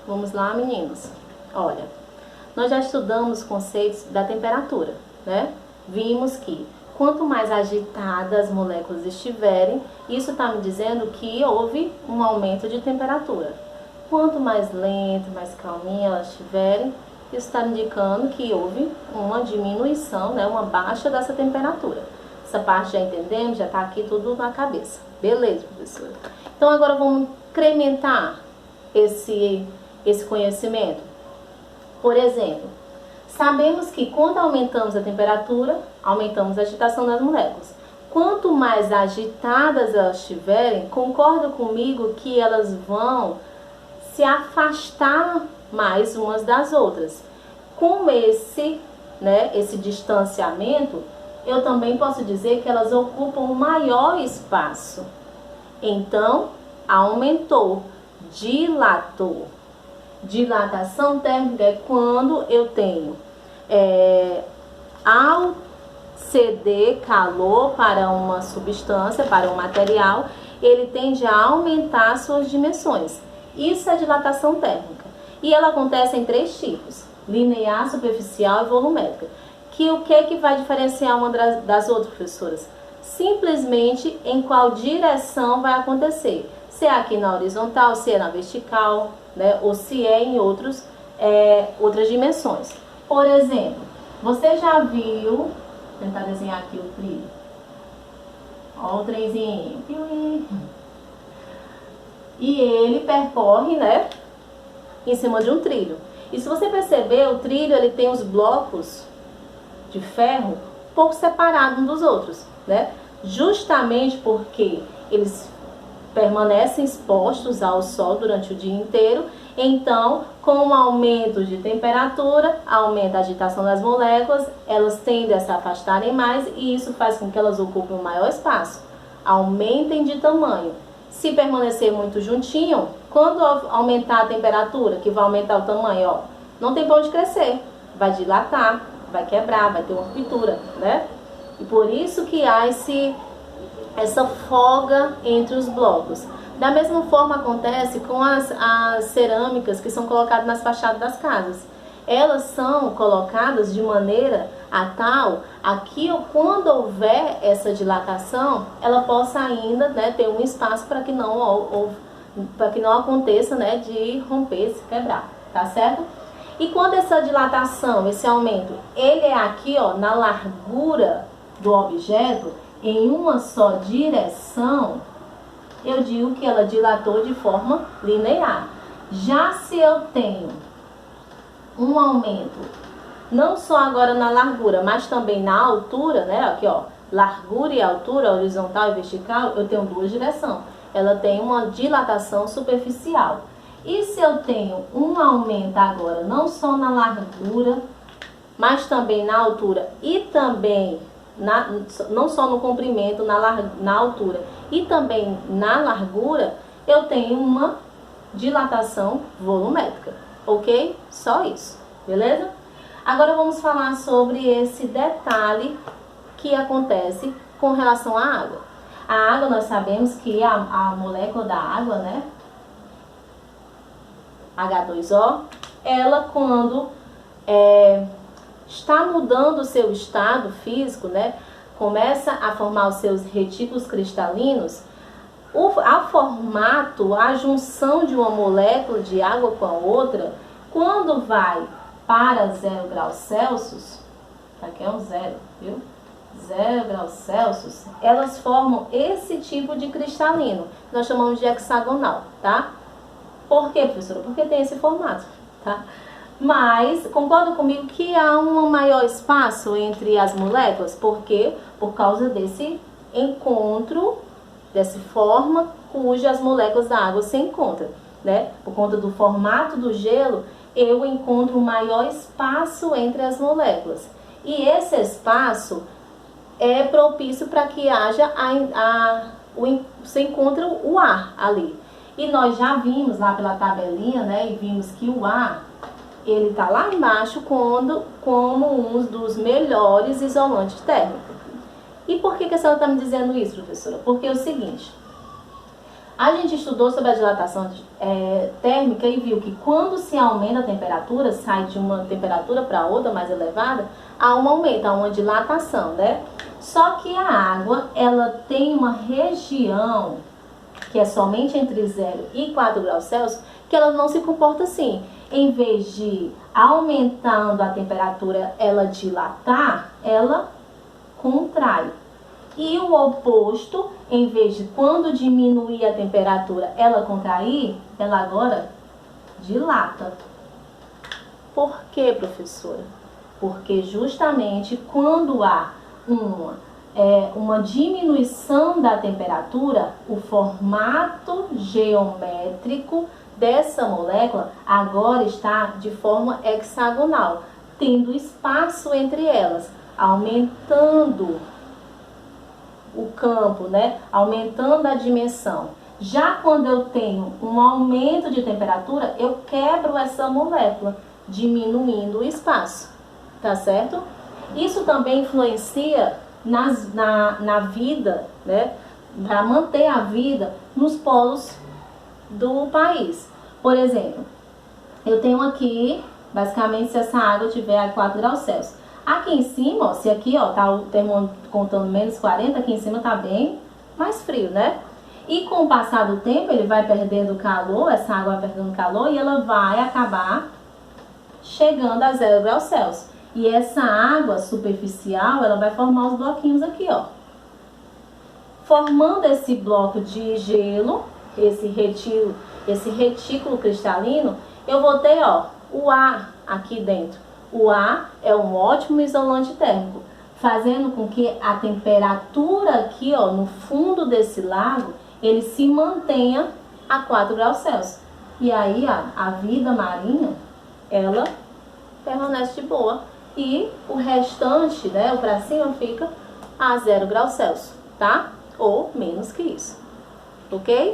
Vamos lá, meninos. Olha, nós já estudamos conceitos da temperatura, né? Vimos que quanto mais agitadas as moléculas estiverem, isso está me dizendo que houve um aumento de temperatura. Quanto mais lento, mais calminha elas estiverem, isso está indicando que houve uma diminuição, né? Uma baixa dessa temperatura. Essa parte já entendemos, já está aqui tudo na cabeça. Beleza, professora? Então agora vamos incrementar esse conhecimento. Por exemplo, sabemos que quando aumentamos a temperatura, aumentamos a agitação das moléculas. Quanto mais agitadas elas estiverem, concorda comigo que elas vão se afastar mais umas das outras. Com esse distanciamento, eu também posso dizer que elas ocupam um maior espaço. Então, aumentou, dilatou. Dilatação térmica é quando eu tenho, ao ceder calor para uma substância, para um material, ele tende a aumentar suas dimensões. Isso é dilatação térmica. E ela acontece em 3 tipos: linear, superficial e volumétrica. O que vai diferenciar uma das outras, professoras? Simplesmente em qual direção vai acontecer. Se é aqui na horizontal, se é na vertical, né? Ou se é em outras dimensões. Por exemplo, você já viu, vou tentar desenhar aqui o trilho. Ó o trenzinho. E ele percorre, né, em cima de um trilho. E se você perceber, o trilho ele tem os blocos de ferro um pouco separados uns dos outros, né? Justamente porque eles permanecem expostos ao sol durante o dia inteiro. Então, com o aumento de temperatura, aumenta a agitação das moléculas, elas tendem a se afastarem mais e isso faz com que elas ocupem um maior espaço, aumentem de tamanho. Se permanecer muito juntinho, quando aumentar a temperatura, que vai aumentar o tamanho, ó, não tem pra onde crescer, vai dilatar, vai quebrar, vai ter uma ruptura, né? E por isso que há essa folga entre os blocos. Da mesma forma acontece com as cerâmicas que são colocadas nas fachadas das casas. Elas são colocadas de maneira a tal a que quando houver essa dilatação, ela possa ainda, né, ter um espaço para que não aconteça, né, de romper, se quebrar, tá certo? E quando essa dilatação, esse aumento, ele é aqui, ó, na largura do objeto, em uma só direção, eu digo que ela dilatou de forma linear. Já se eu tenho um aumento, não só agora na largura, mas também na altura, né? Aqui, ó, largura e altura, horizontal e vertical, eu tenho 2 direções. Ela tem uma dilatação superficial. E se eu tenho um aumento agora, não só na largura, mas também na altura e também não só no comprimento, na altura e também na largura, eu tenho uma dilatação volumétrica, ok? Só isso, beleza? Agora vamos falar sobre esse detalhe que acontece com relação à água. A água, nós sabemos que a molécula da água, né, H2O, ela quando está mudando o seu estado físico, né, começa a formar os seus retículos cristalinos, a junção de uma molécula de água com a outra, quando vai para 0 graus Celsius, aqui é um 0, viu? 0 graus Celsius, elas formam esse tipo de cristalino, nós chamamos de hexagonal, tá? Por quê, professora? Porque tem esse formato, tá? Mas, concorda comigo que há um maior espaço entre as moléculas? Por quê? Por causa desse encontro, dessa forma cujas moléculas da água se encontram, né? Por conta do formato do gelo, eu encontro um maior espaço entre as moléculas. E esse espaço é propício para que haja se encontra o ar ali. E nós já vimos lá pela tabelinha, né? E vimos que o ar, ele está lá embaixo como um dos melhores isolantes térmicos. E por que a senhora está me dizendo isso, professora? Porque é o seguinte, A gente estudou sobre a dilatação térmica e viu que quando se aumenta a temperatura, sai de uma temperatura para outra mais elevada, há um aumento, há uma dilatação, né? Só que a água, ela tem uma região que é somente entre 0 e 4 graus Celsius, que ela não se comporta assim. Em vez de aumentando a temperatura, ela dilatar, ela contrai. E o oposto, em vez de quando diminuir a temperatura, ela contrair, ela agora dilata. Por quê, professora? Porque justamente quando há uma diminuição da temperatura, o formato geométrico dessa molécula agora está de forma hexagonal, tendo espaço entre elas, aumentando o campo, né? Aumentando a dimensão. Já quando eu tenho um aumento de temperatura, eu quebro essa molécula, diminuindo o espaço, tá certo? Isso também influencia na vida, né? Para manter a vida nos polos do país. Por exemplo, eu tenho aqui, basicamente, se essa água tiver a 4 graus Celsius. Aqui em cima, ó, se aqui, ó, tá o termômetro contando menos 40, aqui em cima tá bem mais frio, né? E com o passar do tempo, ele vai perdendo calor, essa água vai perdendo calor e ela vai acabar chegando a 0 graus Celsius. E essa água superficial, ela vai formar os bloquinhos aqui, ó. Formando esse bloco de gelo, esse retículo cristalino, eu vou ter, ó, o ar aqui dentro. O ar é um ótimo isolante térmico, fazendo com que a temperatura aqui, ó, no fundo desse lago, ele se mantenha a 4 graus Celsius. E aí, a vida marinha, ela permanece de boa. E o restante, né, o pra cima, fica a 0 graus Celsius, tá? Ou menos que isso, ok?